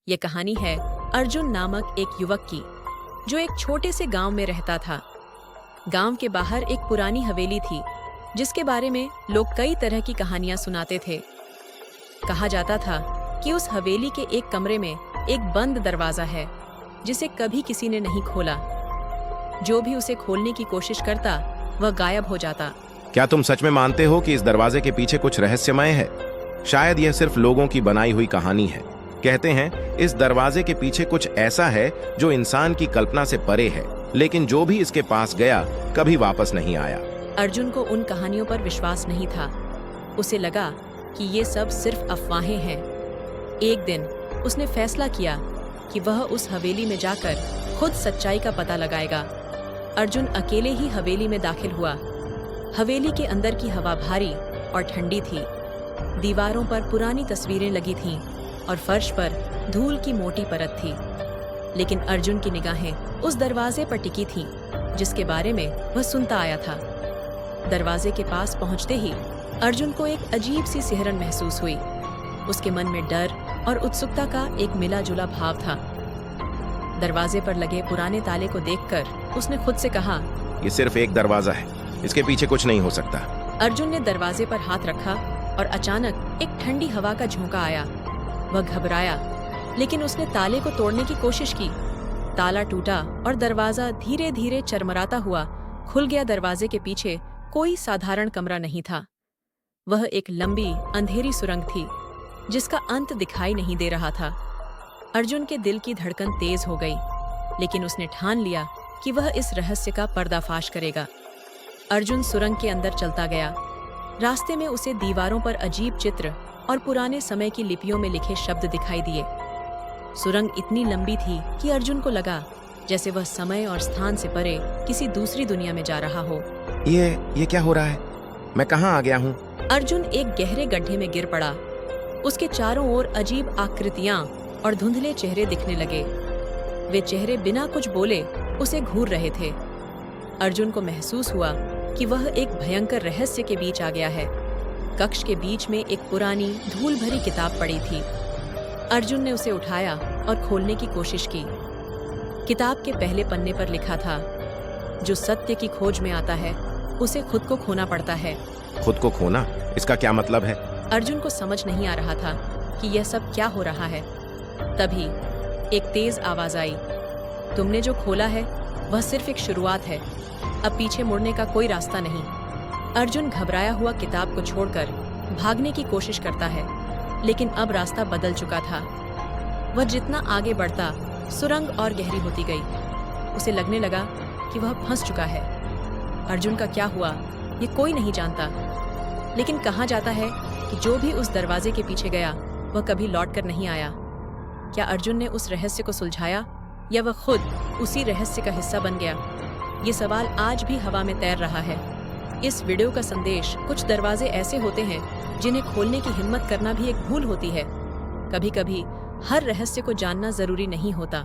ये कहानी है अर्जुन नामक एक युवक की, जो एक छोटे से गांव में रहता था। गांव के बाहर एक पुरानी हवेली थी, जिसके बारे में लोग कई तरह की कहानियां सुनाते थे। कहा जाता था कि उस हवेली के एक कमरे में एक बंद दरवाजा है, जिसे कभी किसी ने नहीं खोला। जो भी उसे खोलने की कोशिश करता, वह गायब हो जाता। क्या तुम सच में मानते हो कि इस दरवाजे के पीछे कुछ रहस्यमय है? शायद यह सिर्फ लोगों की बनाई हुई कहानी है। कहते हैं इस दरवाजे के पीछे कुछ ऐसा है जो इंसान की कल्पना से परे है, लेकिन जो भी इसके पास गया कभी वापस नहीं आया। अर्जुन को उन कहानियों पर विश्वास नहीं था। उसे लगा कि ये सब सिर्फ अफवाहें हैं। एक दिन उसने फैसला किया कि वह उस हवेली में जाकर खुद सच्चाई का पता लगाएगा। अर्जुन अकेले ही हवेली में दाखिल हुआ। हवेली के अंदर की हवा भारी और ठंडी थी। दीवारों पर पुरानी तस्वीरें लगी थीं और फर्श पर धूल की मोटी परत थी। लेकिन अर्जुन की निगाहें उस दरवाजे पर टिकी थीं, जिसके बारे में वह सुनता आया था। दरवाजे के पास पहुंचते ही अर्जुन को एक अजीब सी सिहरन महसूस हुई। उसके मन में डर और उत्सुकता का एक मिला जुला भाव था। दरवाजे पर लगे पुराने ताले को देखकर उसने खुद से कहा, ये सिर्फ एक दरवाजा है, इसके पीछे कुछ नहीं हो सकता। अर्जुन ने दरवाजे पर हाथ रखा और अचानक एक ठंडी हवा का झोंका आया। वह घबराया, लेकिन उसने ताले को तोड़ने की कोशिश की। ताला टूटा और दरवाजा धीरे धीरे चरमराता हुआ खुल गया। दरवाजे के पीछे कोई साधारण कमरा नहीं था। वह एक लंबी अंधेरी सुरंग थी, जिसका अंत दिखाई नहीं दे रहा था। अर्जुन के दिल की धड़कन तेज हो गई, लेकिन उसने ठान लिया कि वह इस रहस्य का पर्दाफाश करेगा। अर्जुन सुरंग के अंदर चलता गया। रास्ते में उसे दीवारों पर अजीब चित्र और पुराने समय की लिपियों में लिखे शब्द दिखाई दिए। सुरंग इतनी लंबी थी कि अर्जुन को लगा जैसे वह समय और स्थान से परे किसी दूसरी दुनिया में जा रहा हो। ये क्या हो रहा है? मैं कहाँ आ गया हूँ? अर्जुन एक गहरे गड्ढे में गिर पड़ा। उसके चारों ओर अजीब आकृतियां और धुंधले चेहरे दिखने लगे। वे चेहरे बिना कुछ बोले उसे घूर रहे थे। अर्जुन को महसूस हुआ कि वह एक भयंकर रहस्य के बीच आ गया है। कक्ष के बीच में एक पुरानी धूल भरी किताब पड़ी थी। अर्जुन ने उसे उठाया और खोलने की कोशिश की। किताब के पहले पन्ने पर लिखा था, जो सत्य की खोज में आता है उसे खुद को खोना पड़ता है। खुद को खोना? इसका क्या मतलब है? अर्जुन को समझ नहीं आ रहा था कि यह सब क्या हो रहा है। तभी एक तेज आवाज आई, तुमने जो खोला है वह सिर्फ एक शुरुआत है, अब पीछे मुड़ने का कोई रास्ता नहीं। अर्जुन घबराया हुआ किताब को छोड़कर भागने की कोशिश करता है, लेकिन अब रास्ता बदल चुका था। वह जितना आगे बढ़ता, सुरंग और गहरी होती गई। उसे लगने लगा कि वह फंस चुका है। अर्जुन का क्या हुआ ये कोई नहीं जानता, लेकिन कहा जाता है कि जो भी उस दरवाजे के पीछे गया वह कभी लौट कर नहीं आया। क्या अर्जुन ने उस रहस्य को सुलझाया, या वह खुद उसी रहस्य का हिस्सा बन गया? ये सवाल आज भी हवा में तैर रहा है। इस वीडियो का संदेश, कुछ दरवाजे ऐसे होते हैं जिन्हें खोलने की हिम्मत करना भी एक भूल होती है। कभी कभी हर रहस्य को जानना जरूरी नहीं होता।